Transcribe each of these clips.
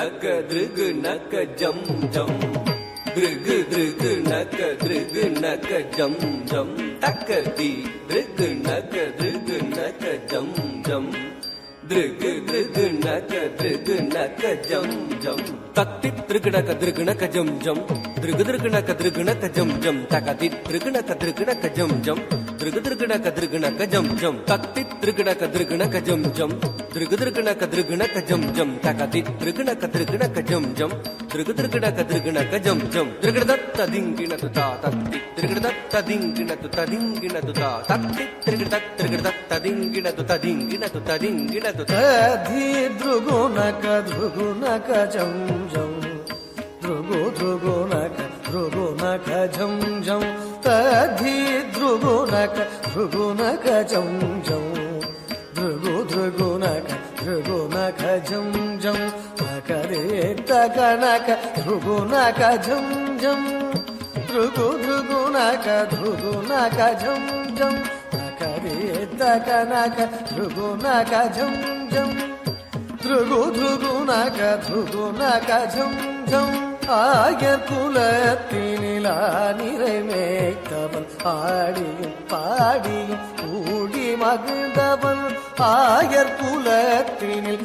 நக திருகு நக ஜம் ஜம் திருகு திருகு நக திருகு நக ஜம் ஜம் தக்கதி திருகு நக திருகு நக ஜம் ஜம் திருகு திருகு நக திருகு நக ஜம் ஜம் தத்தி திருகு நக திருகு நக ஜம் ஜம் திருகு திருகு நக திருகு நக ஜம் ஜம் தகதி திருகு நக திருகு நக ஜம் ஜம் திருகு திருகு நக திருகு நக ஜம் ஜம் தத்தி திருகு நக திருகு நக ஜம் ஜம் திருகு திருகு நக திருகு நக ஜம் ஜம் தகதி திருகு நக திருகு நக ஜம் ஜம் திருகு திருகு நக திருகு நக ஜம் ஜம் திருகு தத்த திங்கின துதா தத்தி திருகு தத்த திங்கின துதா திங்கின துதா தத்தி திருகு தத்த திங்கின துதா திங்கின துதா திங்கின धी ध्रुगुनक ध्रुगुनक जम जम ध्रुगुनक झम झम तधी ध्रुगुनक जम जम ध्रुगुनक झम झम तकरे तकनक ध्रुगुनक झम झम ध्रुगुनक झम झम तकरे तकनक ध्रुगुनक झम झम ध्रुगुनक झम झम ஆயர் குலத்தினிலா நிறைமேய்த்தவன் ஆடியும் பாடியும் கூடி மகிழ்ந்தவன் ஆயர் குலத்தினில்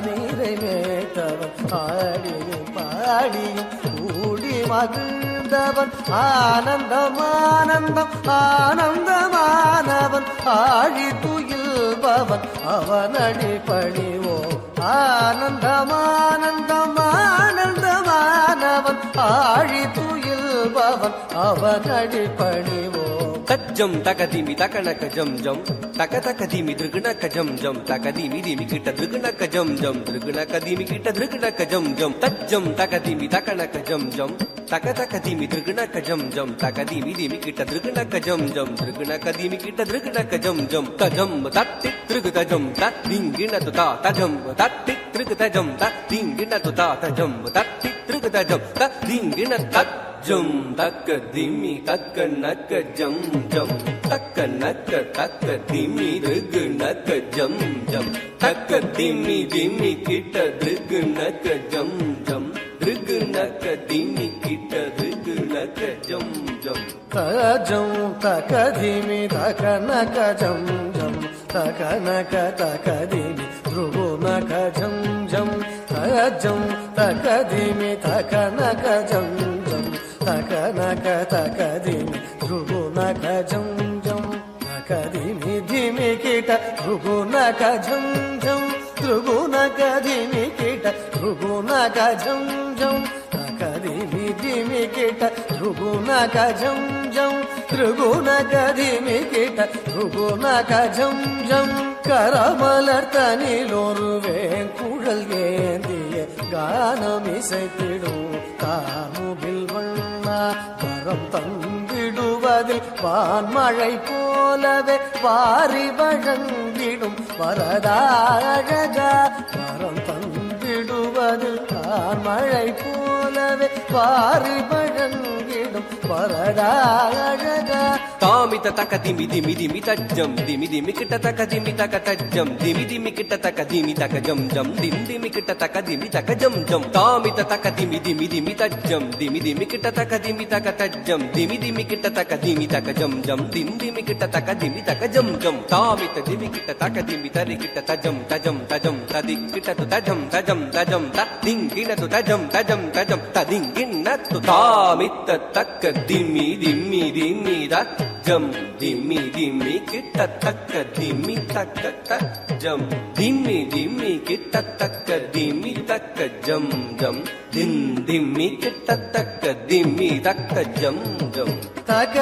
நிறைமேய்த்தவன் ஆடியும் பாடியும் கூடி மகிழ்ந்தவன் ஆனந்தம் ஆனந்தம் ஆனந்தமானவன் ஆழி துயில்பவன் அவன் அடிபணிவோம் ஆனந்தம் ஆனந்தம் ஆனந்தமானவன் ஆழி துயில்பவன் அவன் அடிபணிவோம் தஜ்ஜம் தகதிமி தகனக ஜம் ஜம் தக தகதிமி திருகுணக ஜம் ஜம் தகதிமி திமி கிட்ட திருகுணக ஜம் ஜம் திருகுணக திமி கிட்ட திருகுணக ஜம் ஜம் தஜ்ஜம் தகதிமி தகனக ஜம் ஜம் தக தகதிமி திருகுணக ஜம் ஜம் தகதிமி திமி கிட்ட திருகுணக ஜம் ஜம் திருகுணக திமி கிட்ட திருகுணக ஜம் ஜம் தஜம் தத்தி திருகு தஜம் தத்திங்கின துதா தஜம் தத்தி திருகு தஜம் தத்திங்கின துதா தஜம் தத்தி திருகு தஜம் தத்திங்கின தத் ஜம் தக்க திமி தக்க நக்க ஜம் ஜம் தக்க நக்க தக்க திமி திருகு நக்க ஜம் ஜம் தக்க திமி திமி கிட்ட திருகு நக்க ஜம் ஜம் திருகு நக்க திமி கிட்ட திருகு நக்க ஜம் ஜம் தஜம் தக்க திமி தக்க நக்க ஜம் ஜம் தக்க நக்க தக்க திமி த்ருகு நக்க ஜம் ஜம் தஜம் தக்க திமி தக்க நக்க ஜம் ஜம் தக நக தக திமி த்ருகு நக ஜம் ஜம் தக திமி திமி கிட்ட த்ருகு நக ஜம் ஜம் த்ருகு நக திமி கிட்ட த்ருகு நக ஜம் ஜம் தக திமி திமி கிட்ட த்ருகு நக ஜம் ஜம் த்ருகு நக திமி கிட்ட த்ருகு நக ஜம் ஜம் கரமலர் தனில் ஒரு வேங்குழல் ஏந்திய கானம் இசைத்திடும் காமுகில் வரம் தந்திடுவதில் வான்மழை போலவே வாரி வழங்கிடும் வரதாழகா வரம் தந்திடுவதில் வான்மழை போலவே வாரி வழங்கிடும் வரதாழகா தாமித தக திமி திமி திமி தஜ்ஜம் திமி திமி கிட்ட தக திமி தக தஜ்ஜம் திமி திமி கிட்ட தக திமி தக ஜம் ஜம் திம் திமி கிட்ட தக திமி தக ஜம் ஜம் தாமித தக திமி திமி திமி தஜ்ஜம் திமி திமி கிட்ட தக திமி தக தஜ்ஜம் திமி திமி கிட்ட தக திமி தக ஜம் ஜம் திம் திமி கிட்ட தக திமி தக ஜம் ஜம் தாமித திமி கிட்ட தக திமி தரி கிட்ட தஜம் தஜம் தஜம் ததி கிட்ட து தஜம் தஜம் தஜம் ததிங் கின து தஜம் தஜம் தஜம் ததிங் கின து தாமித தக்க திமி திமி திமி தஜம் திமி திமி கிட்ட தக்க திமி தக்க தஜம் திமி திமி கிட்ட தக்க திமி தக்க ஜம் ஜம் திம் திமி கிட்ட தக்க திமி தக்க ஜம் ஜம் தக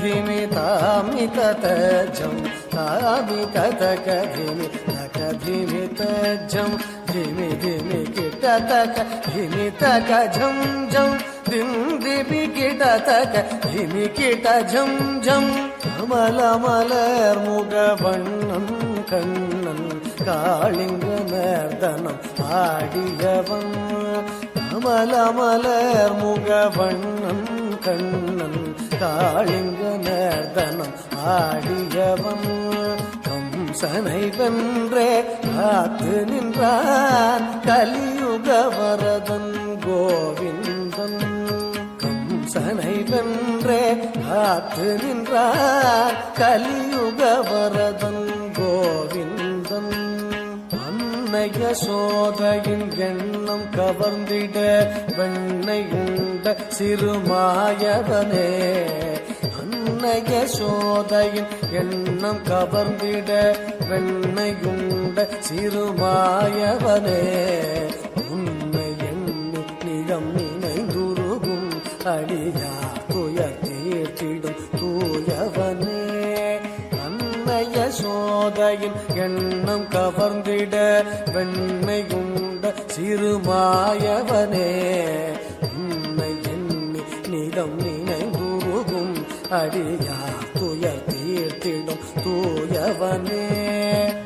திமி தாமி தஜம் தாமி தக திமி தஜம் திமி திமி கிட்ட தக திமி தக ஜம் ஜம் திம் திமி கிட்ட தக திமி கிட்ட ஜம் ஜம் கமல மலர் முகவண்ணம் கண்ணன் காளிங்க நர்தனம் ஆடியவன் கமல மலர் முகவண்ணம் கண்ணன் காளிங்க நர்தனம் ஆடியவன் கம்சனை வென்றே காத்து நின்றான் கலியுக வரதன் கோவிந்தன். கம்சனை வென்றே காத்து நின்றான் கலியுக வரதன் கோவிந்தன். அன்னைய சோதையின் எண்ணம் கவர்ந்திட வெண்ணை உண்ட சிறுமாயவனே. அன்னைய சோதையின் எண்ணம் கவர்ந்திட வெண்ணை உண்ட சிறுமாயவனே. உன்னை எண்ணி நிலம் நினைந்துருகும் அடியார் துயர் தீர்த்திடும் தூயவனே. அன்னைய சோதையின் எண்ணம் கவர்ந்திட வெண்ணை உண்ட சிறுமாயவனே. உன்னை எண்ணி நிலம் நினைந்துருகும் அடியார் துயர் தீர்த்திடும் தூயவனே.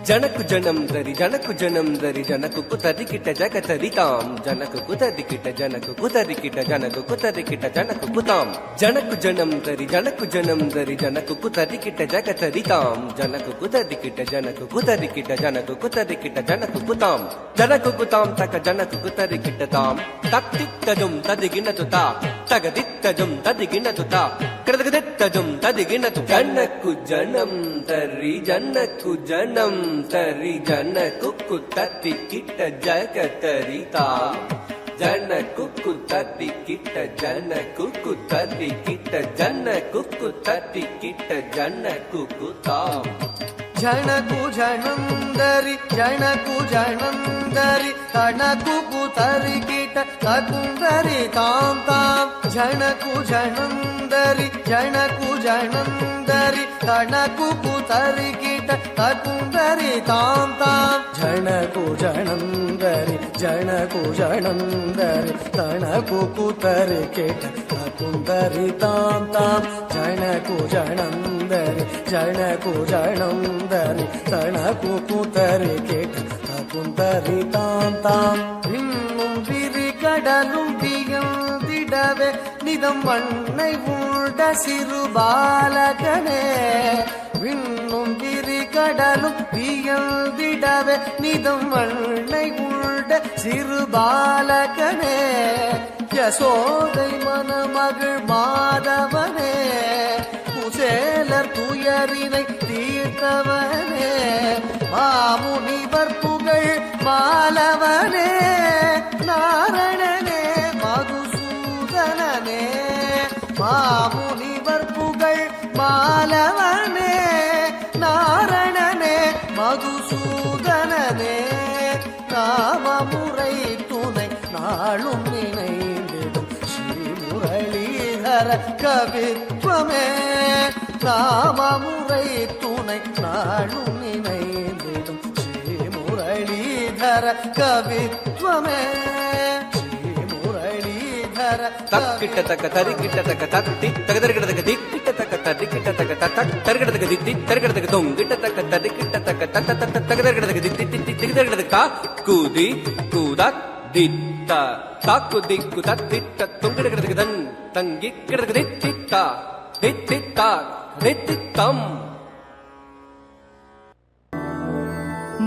ಜನಕು ಜನಂ ದರಿ ಜನಕು ಜನಂ ದರಿ ಜನಕು ಕುತರಿಕಿಟ ಜಗತರಿತಾಂ ಜನಕು ಕುತರಿಕಿಟ ಜನಕು ಕುತರಿಕಿಟ ಜನಕು ಕುತರಿಕಿಟ ಜನಕು ಕುತಾಂ ಜನಕು ಜನಂ ದರಿ ಜನಕು ಜನಂ ದರಿ ಜನಕು ಕುತರಿಕಿಟ ಜಗತರಿತಾಂ ಜನಕು ಕುತರಿಕಿಟ ಜನಕು ಕುತರಿಕಿಟ ಜನಕು ಕುತರಿಕಿಟ ಜನಕು ಕುತಾಂ ಜನಕು ಕುತಾಂ ತಕ ಜನಕು ಕುತರಿಕಿಟ ತಾಂ ತಕ್ತಿತ್ತಜುಂ ತದಿಗಿನತು ತಾ ತಗದಿತ್ತಜುಂ ತದಿಗಿನತು ತಾ ಕೃತಗದಿತ್ತಜುಂ ತದಿಗಿನತು ಜನಕು ಜನಂ ದರಿ ಜನಕು ಜನಂ ತರಿ ಜನಕು ಕುತತಿ ಕಿಟ್ಟ ಜಗತರಿತಾ ಜನಕು ಕುತತಿ ಕಿಟ್ಟ ಜನಕು ಕುತತಿ ಕಿಟ್ಟ ಜನಕು ಕುತತಿ ಕಿಟ್ಟ ಜನಕು ಕುತಾಂ ಜನಕು ಜನಂದರಿ ಜನಕು ಜನಂದರಿ ತಣಕು ಕುತರಿ ಕಿಟ ತಕುಂದರಿ ತಾಂ ತಾಂ ಜನಕು ಜನಂದರಿ ಜನಕು ಜನಂದರಿ ತಣಕು ಕುತರಿ ಕಿಟ ತಕುಂದರಿ ತಾಂ ತಾಂ ಜನಕು ಜನಂದರಿ ಜನಕು ಜನಂದರಿ ತಣಕು ಕುತರಿ ಕಿಟ ತಕುಂದರಿ ತಾಂ ತಾಂ ಜನಕು ಜನಂದರಿ ಜನಕು ಜನಂದರಿ தனக்கு குதறி கேட்டு தகுந்தறி தாம் தாம். இன்னும் விரி கடலும் வியந்திடவே நிதம் மண்ணை உண்ட சிறு பாலகனே. இன்னும் விரி கடலும் வியந்திடவே நிதம் மண்ணை உண்ட சிறு பாலகனே. யசோதை மணமகள் மாதவனே. குசேலர் துயரினை தீர்த்தவனே. மாமுனிவர் புகழ் மாலவனே. நாரணனே மதுசூதனனே. மாமுனிவர் புகழ் மாலவனே. நாரணனே மதுசூதனனே. நாமமுறை துணை நாளும் நினைந்திடும் ஸ்ரீமுரளீதர கவித்வமே. நாமமுறை துணை நாளும் நினைந்திடும் ஸ்ரீமுரளீதர கவித்வமே. ஸ்ரீமுரளீதர தக்கிட்ட தக்க தரிக்கிட்ட தக்க தத்தி தகதர்கிட்டதக்க திக்கிட்ட தக்க தரிக்கிட்ட தக்க தத்த தருகிட்டதக்க தித்தி தருகிட்டதக்க தொங்கிட்ட தக்க தரிக்கிட்ட தக்க தத்த தத்த தகதர்கிட்டதக்க தித்தி தித்தி திகதர்கிட்டதக்க கூதி கூதா தித்த தாக்கு திக்கு தத்திட்ட தொங்கிடகிட்டதக்க தன் தங்கிக்கிட்டதக்க தித்தித்தா தித்தித்தா தித்தித்தம்.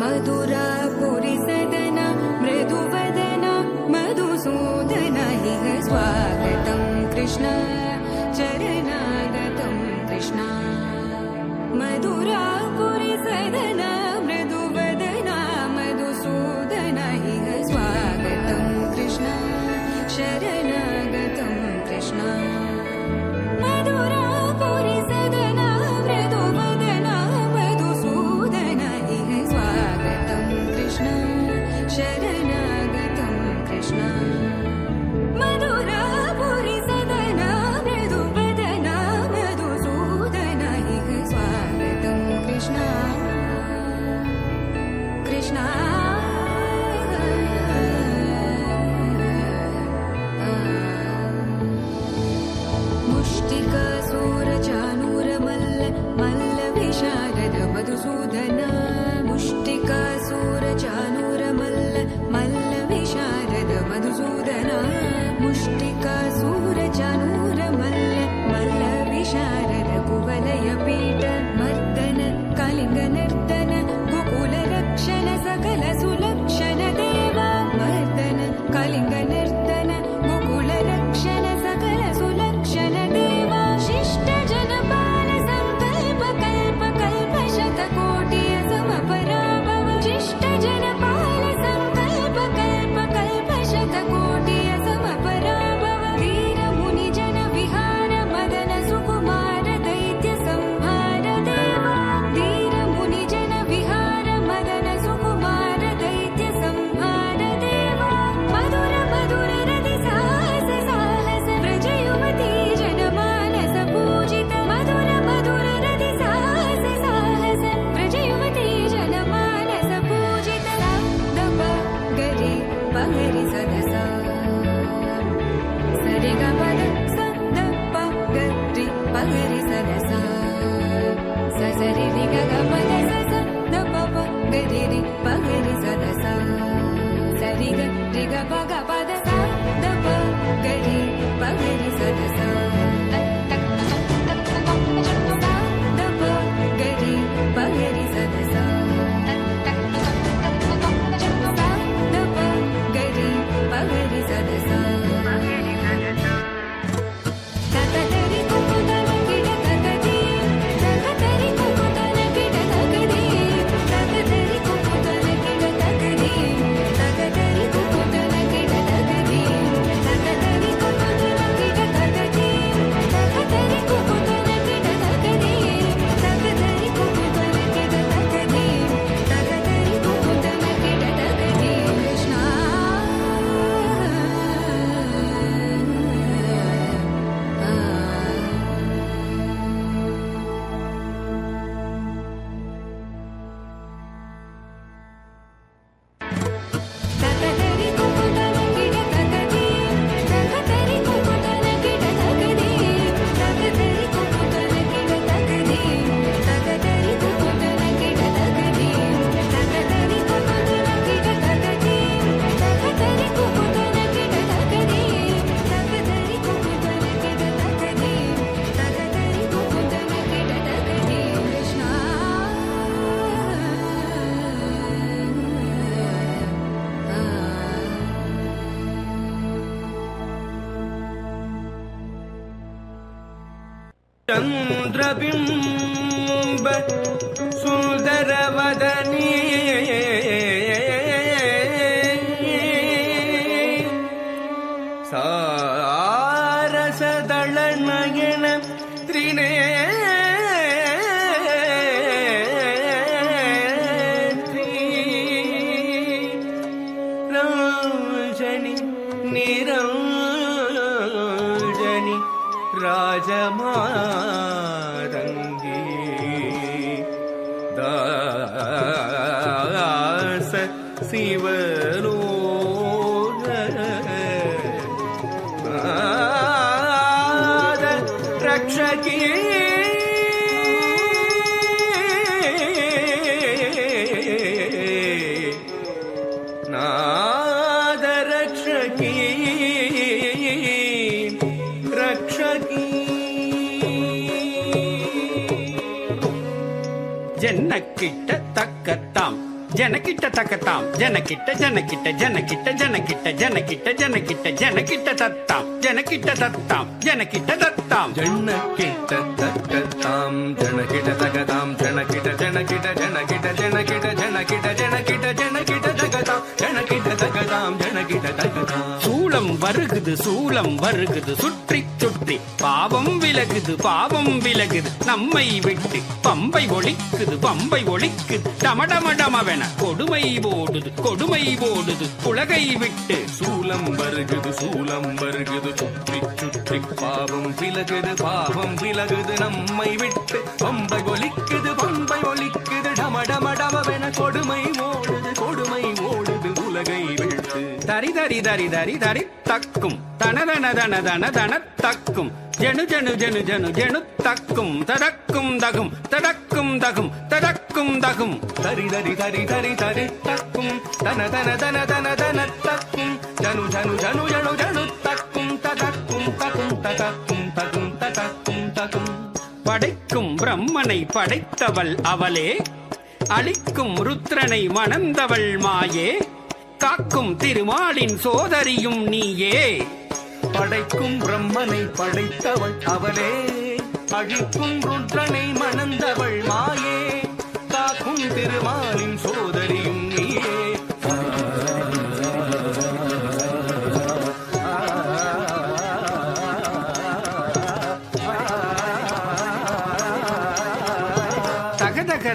मधुरापुरी सदन मृदुवदन मधुसूदन इह स्वागतं कृष्ण चरणागतं कृष्ण. मधुरापुरी सदन मृदुवदन मधुसूदन इह स्वागतं कृष्ण शरणागतं कृष्ण. मधुरापुरी सदन मृदुवदन मधुसूदन इह स्वागतं कृष्ण शरणागतं कृष्ण. मधुरापुरी सदन मृदुवदन मधुसूदन इह स्वागतं कृष्ण कृष्ण. मुष्टिकासूरचानूरमल्ल मल्लविशारद मधुसूदन. मुष्टिकासूरचानूरमल्ल मल्लविशारद मधुसूदन. मुष्टिकासूरचानूरमल्ल मल्लविशारद कुवलयपीठ मर्दन कलिङ्गनर्दन रक्षण सकल सुलक्षण देवा मर्दन कलिंग नर्तन गोकुल रक्षण सकल सुलक्षण देवा शिष्ट जनपाल संकल्प कल्प कल्प शतकोटि समपराभव शिष्ट जनपाल संकल्प कल्प कल्प शतकोटि समपराभव वीर मुनि जन विहार मदन सुकुमार दैत्य संहार देवा वीर मुनि जन विहार मदन सुकुमार दैत्य संहार देवा मधुर मधुर रति साहस साहस व्रज युवती जनमानस पूजित मधुर मधुर रति साहस साहस व्रज युवती जनमानस पूजित दप गरि पगरि सदसा सरि ग पद द प गरि पगरि सदसा ससरि रि ग ग पद स द प प गरि रि पगरि सदसा सरि ग रि ग प ग पद स द प गरि पगरि सदसा द प गरि पगरि सदसा द प गरि पगरि सदसा तकतरि कुकुतन किड तकति तकतरि कुकुतन किड तकति तकतरि कुकुतन किड तकति तकतरि कुकुतन किड तकति तकतरि कुकुतन किड तकति तकतरि कुकुतन किड तकति तकतरि कुकुतन किड तकति तकतरि कुकुतन किड तकति कृष्णा तकतरि कुकुतन किड तकति तकतरि कुकुतन किड तकति तकतरि कुकुतन किड तकति तकतरि कुकुतन किड तकति तकतरि कुकुतन किड तकति तकतरि कुकुतन किड तकति तकतरि कुकुतन किड तकति तकतरि कुकुतन किड तकति कृष्णा चंद्रबिंब सुंदरवदनी सारसदलनयन त्रिनेत्री रंजनी निरंजनी राजमातंगी दास शिवलोक नाद रक्षकी नाद रक्षकी रक्षकी जनकिट्ट तक्कताम जनकिट्ट तक्कताम जनकिट्ट जनकिट्ट जनकिट्ट जनकिट्ट जनकिट्ट जनकिट्ट जनकिट्ट तत्ताम जनकिट्ट तत्ताम जनकिट्ट तत्ताम जनकिट्ट तक्कताम जनकिट्ट तक्कताम जनकिट्ट जनकिट्ट जनकिट्ट जनकिट्ट जनकिट्ट जनकिट्ट जनकिट्ट तक्कताम जनकिट्ट तक्कताम जनकिट्ट तक्कताम சூளம் வருகுது சுற்றி சுற்றி பாவம் விலகுது நம்மை விட்டு பம்பை ஒழிக்குது டமடமடமவென கொடுமை ஓடுது உலகை விட்டு சூலம் வருகுது சுற்றி சுற்றி பாவம் விலகுது நம்மை விட்டு பம்பை ஒலிக்குது டமடமடமவென கொடுமை ஓடுது உலகை விட்டு தரி தரி தரி தரி தரி தக்கும் தனதன தன தன தன தக்கும் ஜனு ஜனு ஜனு ஜனு ஜனு தக்கும் தடக்கும் தகும் தடக்கும் தகும் தடக்கும் தகும் தரி தரி தரி தரி தரி தக்கும் தன தன தன தன தன தக்கும் ஜனு ஜனு ஜனு ஜனு ஜனு தக்கும் தடக்கும் தகும் தடக்கும் தகும் தடக்கும் தகும் படைக்கும் பிரம்மனை படைத்தவள் அவளே அளிக்கும் ருத்ரனை மணந்தவள் மாயே, காக்கும் திருமாலின் சோதரியும் நீயே. படைக்கும் பிரம்மனை படைத்தவள் அவளே, அழிக்கும் ருத்ரனை மணந்தவள் மாயே, காக்கும் திருமாலின் சோதரியும் நீயே.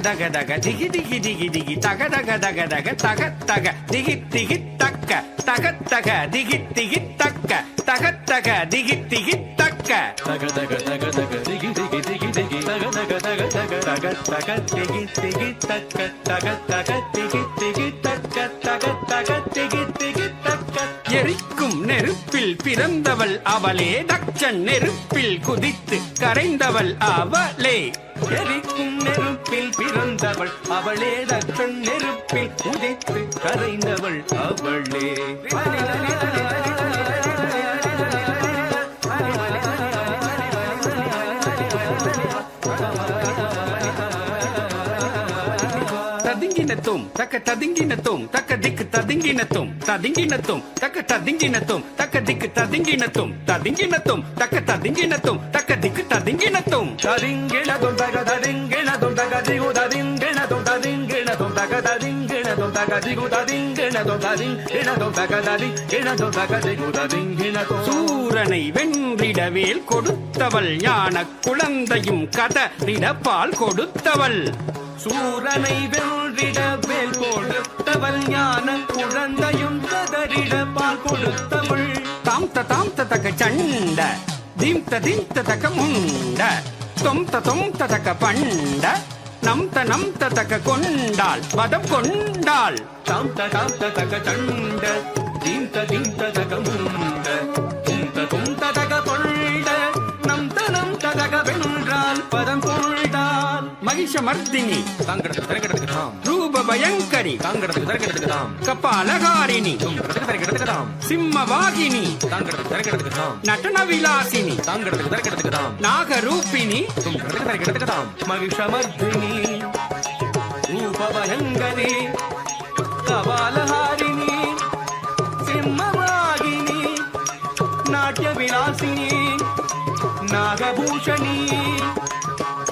தக தக திகி திகி திகி திகி தக தக தக தக தக தக திகி திகி தக்க தக தக திகி திகி தக்க தக தக திகி திகி தக்க தக தக தக தக திகி திகி திகி திகி தக தக தக தக தக தக திகி திகி தக்க தக தக திகி திகி தக்க தக தக திகி திகி தக்க. எரிக்கும் நெருப்பில் பிறந்தவள் அவளே, தட்சன் நெருப்பில் குதித்து கரைந்தவள் அவளே. எரிக்கும் நெருப்பில் பிறந்தவள் அவளே, தட்சன் நெருப்பில் உதித்து கரைந்தவள் அவளே. ததிங்கினத்தும் தக்க ததிங்கினத்தும் தக்க திக்கு ததிங்கினத்தும் ததிங்கினத்தும் தக்க ததிங்கினத்தும் தக்க திக்கு ததிங்கினத்தும் ததிங்கினத்தும் தக்க ததிங்கினத்தும் தக்க திக்கு ததிங்கினத்தும் ததிங்கினதும் தக ததிங்கினதும் தக திகு ததிங்கினதும் ததிங்கினதும் தக ததிங்கினதும் தக திகு ததிங்கினதும் ததிங்கினதும் தக ததிங்கினதும் தக திகு ததிங்கினதும். சூரனை வென்றிடவேல் கொடுத்தவள், ஞான குழந்தையும் கதறிட பால் கொடுத்தவள். சூரனை வென்றிட வேல் கொடுத்தவள், ஞான குழந்தையும் கதறிட பால் கொடுத்தவள். தாம் தக சண்ட தீம் தக முண்ட தொம் தக பண்ட நம் தக கொண்டாள் வதம் கொண்டாள். தாம் தக சண்ட தீம் தக முண்ட தும் தக கொண்ட நம் தக வென்றால் பதம் கொண்டாள். மகிஷமர்தினி தாங்கிறதுக்கு தரக்கிறதுக்கு தாம், ரூப பயங்கரி தாங்கிறதுக்கு தரக்கிறதுக்கு தாம், கபாலகாரிணி தரக்கிறதுக்கு தாம், சிம்மவாகினி தாங்கிறதுக்கு தரக்கிறதுக்கு தாம், நடன விலாசினி தாங்கிறதுக்கு தரக்கிறதுக்கு தாம், நாகரூபிணி தரக்கிறதுக்கு தாம், மகிஷமர்தினி ரூபபயங்கரி கபாலஹாரிணி சிம்மவாகினி நாட்டிய விலாசினி நாகபூஷணி.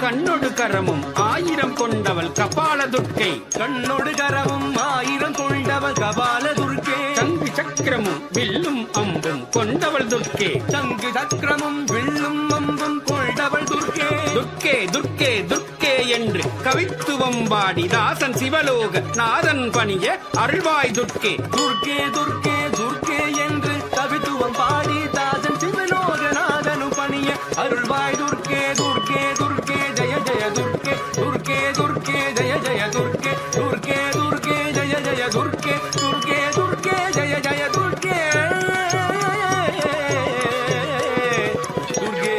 கண்ணொடு கரமும் 1000 கொண்டவள் கபால துர்க்கை, கண்ணொடு கரமும் 1000 கொண்டவள் கபால துர்க்கே. சங்கு சக்கரமும் வில்லும் அம்பும் கொண்டவள் துர்க்கே, சங்கு சக்கரமும் வில்லும் அம்பும் கொண்டவள் துர்க்கே. துர்க்கே துர்க்கே துர்க்கே என்று கவித்துவம் பாடி தாசன் சிவலோக நாதன் பணிய அருள்வாய் துர்க்கே. துர்க்கே துர்க்கே துர்க்கே என்று கவித்துவம் பாடி தாசன் சிவலோக நாதனு பணிய அருள்வாய் துர்க்கே. துர்க்கே துர்க்கே ஜெய ஜெய துர்க்கே, துர்க்கே துர்க்கே ஜெய ஜெய துர்க்கே, துர்க்கே துர்க்கே ஜெய ஜெய துர்க்கே, துர்க்கே துர்க்கே ஜெய ஜெய துர்க்கே. துர்க்கே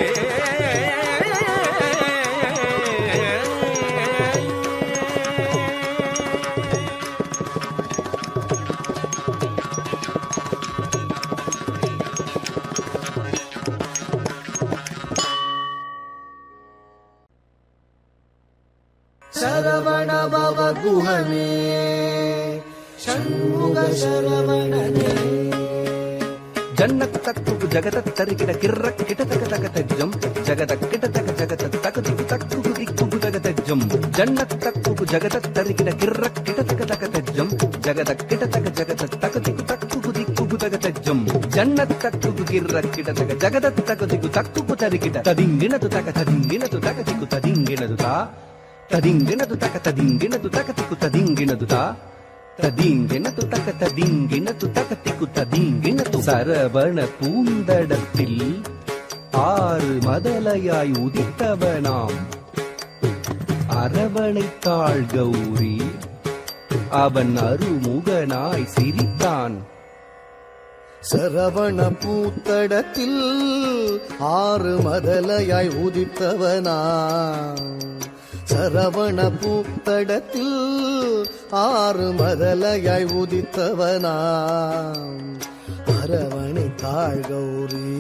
சரவண பவ குஹனே ஷண்முக சரவணனே. ஜன்னத் தக்கு ஜகதத் தரிகிட கிர்ரக் கிட தக தக தஜ்ஜம் ஜகதக் கிட தக ஜகதத் தகு திக்கு தக்கு திக்கு தக தஜ்ஜம் ஜன்னத் தக்கு ஜகதத் தரிகிட கிர்ரக் கிட தக தக தஜ்ஜம் ஜகதக் கிட தக ஜகதத் தகு திக்கு தக்கு திக்கு தக தஜ்ஜம் ஜன்னத் தக்கு கிர்ரக் கிட தக ஜகதத் தகு திக்கு தக்கு தரிகிட ததிங்கினது தக ததிங்கினது தக திக்கு ததிங்கினது தா ததிங்கினது தக ததிங்கினது தக திக்கு ததிங்கினது தா ததிங்கினது தக ததிங்கினது தக திக்கு ததிங்கினது. சரவண பூந்தடத்தில் 6 மதலையாய் உதித்தவனாம் அரவணைத்தாள் கௌரி, அவன் அருமுகனாய் சிரித்தான். சரவண பூத்தடத்தில் 6 மதலையாய் உதித்தவனா, சரவண பூத்தடத்தில் 6 மதலையாய் உதித்தவனா, அரவணைத்தாள் கௌரி,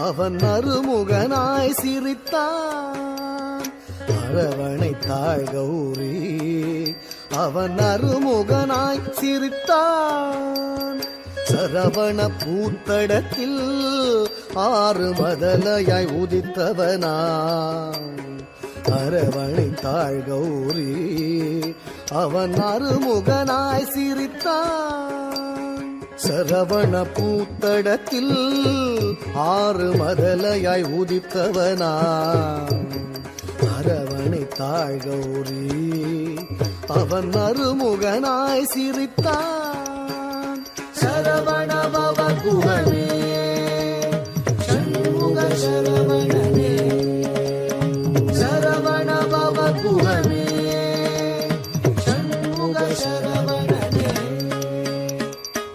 அவன் அருமுகனாய் சிரித்தான். அரவணைத்தாள் கௌரி, அவன் அருமுகனாய் சிரித்தான். சரவண பூத்தடத்தில் ஆறு மதலையாய் உதித்தவனான். அரவணை தாழ் கௌரி அவன் அருமுகனாய் சிரித்தான். சரவண பூத்தடத்தில் ஆறு மதலையாய் உதித்தவனான். அரவணை தாழ் கௌரி அவன் அருமுகனாய் சிரித்தான். சரவண பவ குகனே சண்முக சரவணனே. சரவண பவ குகனே சண்முக சரவணனே.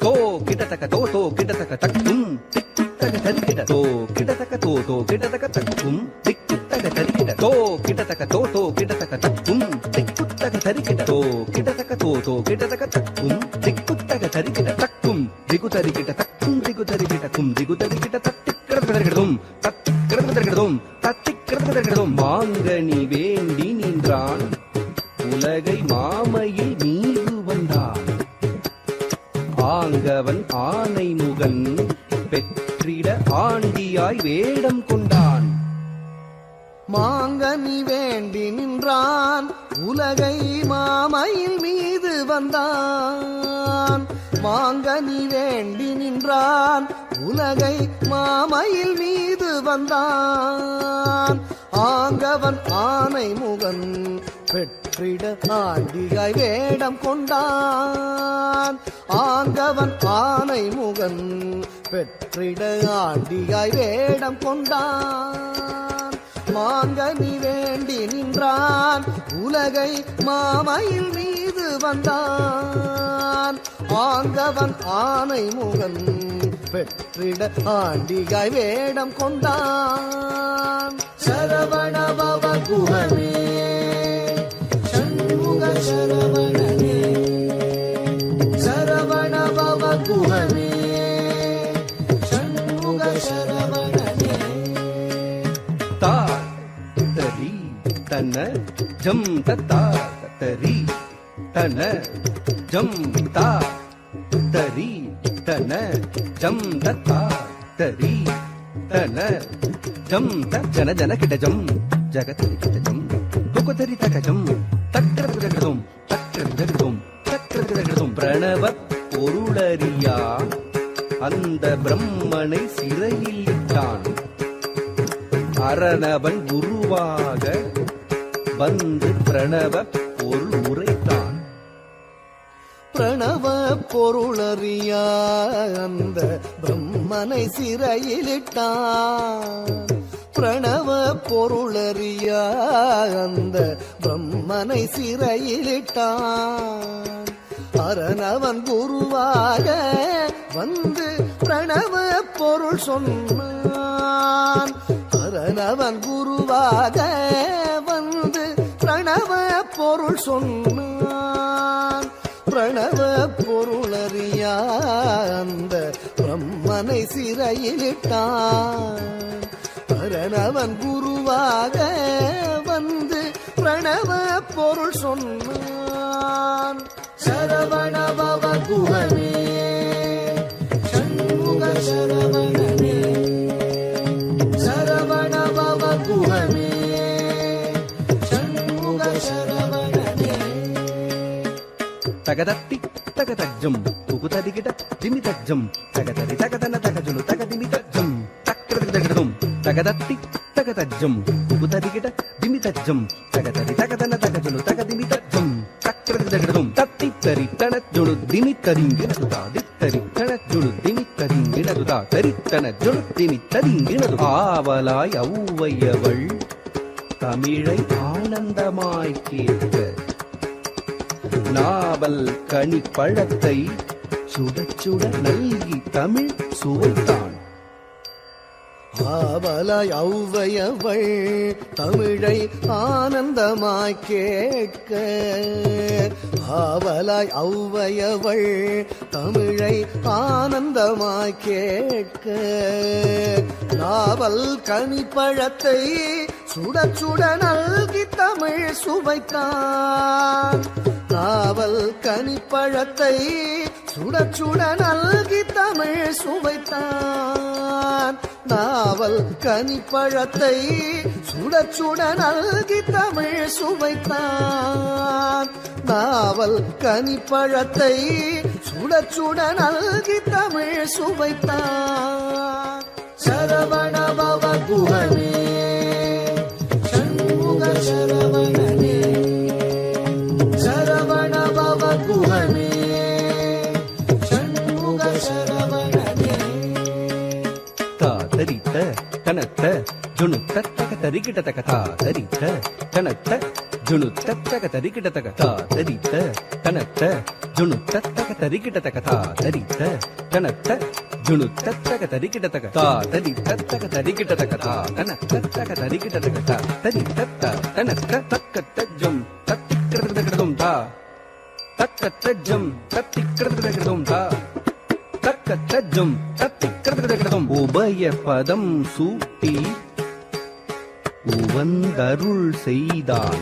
தோ கிடதக தோ தோ கிடதக தக்கும் திக்கிட்டக தரிக்கிட தோ கிடதக தோ தோ கிடதக தக்கும் திக்கிட்டக தரிக்கிட தோ கிடதக தோ தோ கிடதக தக்கும் திக்குட்டக தரிக்கிட தோ கிடதக தோ தோ கிடதக தக்கும் திக்குட்டக தரிக்கிட தக்கும் திகு தரிக்கிட தக்கும் திகு தரிக்கிட கும் திகு தரிக்கிட தத்திக்கிட தரிக்கிடதும் தத்திக்கிட தரிக்கிடதும் தத்திக்கிட தரிக்கிடதும். மாங்கனி வேண்டி நின்றான் உலகை மாமையில் மீது வந்தான். ஆங்கவன் ஆனை முகன் பெற்றிட ஆண்டியாய் வேடம் கொண்டான். மாங்கனி வேண்டி நின்றான் உலகை மாமையில் மீது வந்தான். மாங்கனி வேண்டி நின்றான் உலகை மாமையில் மீது வந்தான். ஆங்கவன் ஆனை முகன் பெற்றிட ஆண்டியாய் வேடம் கொண்டான். ஆங்கவன் ஆனை முகன் பெற்றிட ஆண்டியாய் வேடம் கொண்டான். மாங்கனி வேண்டி நின்றான் உலகை மாமையில் மீது வந்தான். ஆங்கவன் ஆனை முகன் பெற்றிட ஆண்டியாய் வேடம் கொண்டான். சரவண பவ குகனே சண்முக சரவணனே. சரவண பவ குகனே சண்முக சரவணனே. தா தரி தன ஜம் தத்தா தரி தன ஜம் தா தரி தன ஜம் தத்தா தரி தன ஜம் த ஜன ஜன கிட ஜம் ஜகதரி கிட ஜம் துகதரி தக ஜம் தக்கர கிடதும் தக்கர கிடதும் தக்கர கிடதும். பிரணவ பொருளறியா அந்த பிரம்மனை சிறையில் இட்டான். அரணவன் குருவாக வந்து பிரணவ பொருள் உரைத்தான். பிரணவ பொருளறியா அந்த பிரம்மனை சிறையிலிட்டான். பிரணவ பொருளறியா அந்த பிரம்மனை சிறையிலிட்டான். அரணவன் குருவாக வந்து பிரணவ பொருள் சொன்னான். அரணவன் குருவாக வந்து பிரணவ பொருள் சொன்னான். பிரணவ பொருளறியா அந்த பிரம்மனை சிறையிலிட்டான். அரணவன் குருவாக வந்து பிரணவ பொருள் சொன்னான். சரவண பவ குகனே சண்முக சரவணனே. சரவண பவ குகனே சண்முக சரவணனே. தகதத்தி தகதஜம் துகுதரிகிட திமிதஜம் தகதரி தகதன தகஜுலு தகதிமிதஜம் தக்கரதிகிடதும் தகதத்தி தகதஜம் துகுதரிகிட திமிதஜம் தகதரி தகதன தகஜுலு தகதிமிதஜம் தக்கரதிகிடதும் தத்தித்தரி தனஜுலு திமித்தரிங்கினதுதா தித்தரி தனஜுலு திமித்தரிங்கினதுதா தரித்தனஜுலு திமித்தரிங்கினது. ஆவலாய் ஔவையவள் தமிழை ஆனந்தமாய் கேட்க நாவல் கனி பழத்தை சுட சுட நல்கி தமிழ் சுவைத்தான். ஆவலாய் ஔவையவள் தமிழை ஆனந்தமாய் கேட்க. ஆவலாய் ஔவையவள் தமிழை ஆனந்தமாய் கேட்க. நாவல் கனிப்பழத்தை சுட சுட நல்கி தமிழ் சுவைத்தான். நாவல் கனிப்பழத்தை சுட சுட நல்கி தமிழ் சுவைத்தான். நாவல் கனிப்பழத்தை சுட சுட நல்கி தமிழ் சுவைத்தான். நாவல் கனிப்பழத்தை சுட சுட நல்கி தமிழ் சுவைத்தான். சரவண பவ குகனே சண்முக சரவணனே, சரவண பவ குகனே சண்முக சரவணனே. தாதரித்த தனத்த ஜுணுத்த தக தரிகிட்ட தக தாதரித்த தனத்த ஜுணுத்த தக தரிகிட்ட தக தாதரித்த தனத்த ஜுணுத்த தக தரிகிட்ட தக தாதரித்த தனத்த ஜுணுத்த தக தரிகிட்ட தக தாதரித்த தக தரிகிட்ட தக தாதனத்த தக தரிகிட்ட தக தாதரித்த தனத்த தக்கத்த ஜம் தத்திக்கிரதகடதும் தா தக்கத்த ஜம் தத்திக்கிரதகடதும் தா தக்கத்த ஜம் தத்திக்கிரதகடதும். உபய பதம் சூட்டி உவந்தருள் செய்தான்.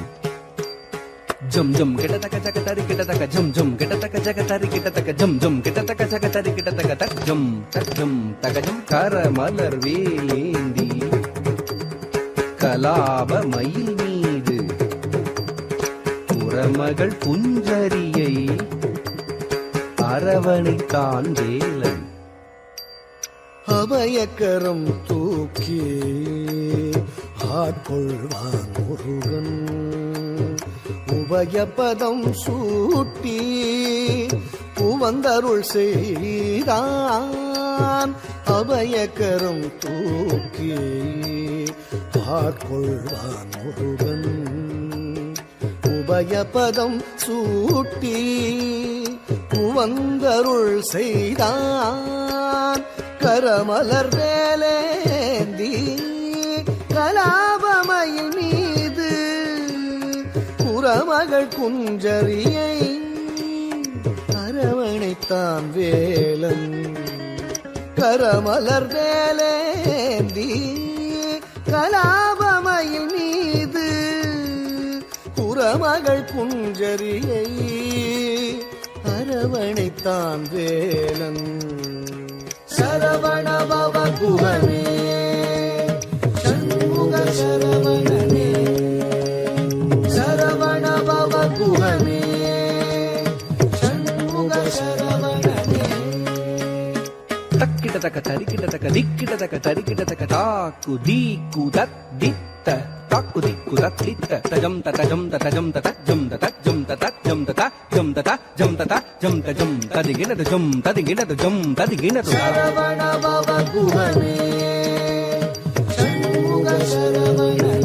ஜம் ஜம் கிட்டத்தக்க ஜகதரி கிட்டத்தக்க ஜம் ஜம் கிட்டத்தக்க ஜகதரி கிட்டத்தக்க ஜம் ஜம் கிட்டத்தக்க ஜகதரி கிட்டத்தக்க தஜம் தஜம் தகஜம் கரமலர் வேலேந்தி கலாப மயில் மீது புறமகள் புஞ்சரியை அரவணைத்தான் வேலன். அபயக்கரம் தூக்கி ஆட்கொள்வான் முருகன். உபயபதம் சூட்டி உவந்தருள் செய்தான். அபயக்கரம் தூக்கி ஆட்கொள்வான் முருகன். உபயபதம் சூட்டி உவந்தருள் செய்தான். கரமலர் வேலேந்தி கலாபமயில் மீது புறமகள் குஞ்சரியை அரவணைத்தான் வேலன். கரமலர் வேலேந்தி கலாபமயில் மீது புறமகள் குஞ்சரியை அரவணைத்தான் வேலன். சரவண பவ குகனே சண்முக சரவணனே, சரவண பவ குகனே சண்முக சரவணனே. தக்கிட்ட தக்க தரிக்கிட்ட தக்க திக்கிட்ட தக்க தரிக்கிட்ட தக்க தாக்கு தீக்கு தத் தித்த தாக்கு திக்கு தத் தித்த தஜம் தஜம் தஜம் தஜம் தஜம் தஜம் தஜம் தஜம் தஜம் தஜம் ததிகினது ஜம் ததிகினது ஜம் ததிகினது. சரவண பவ குகனே சண்முக சரவணனே.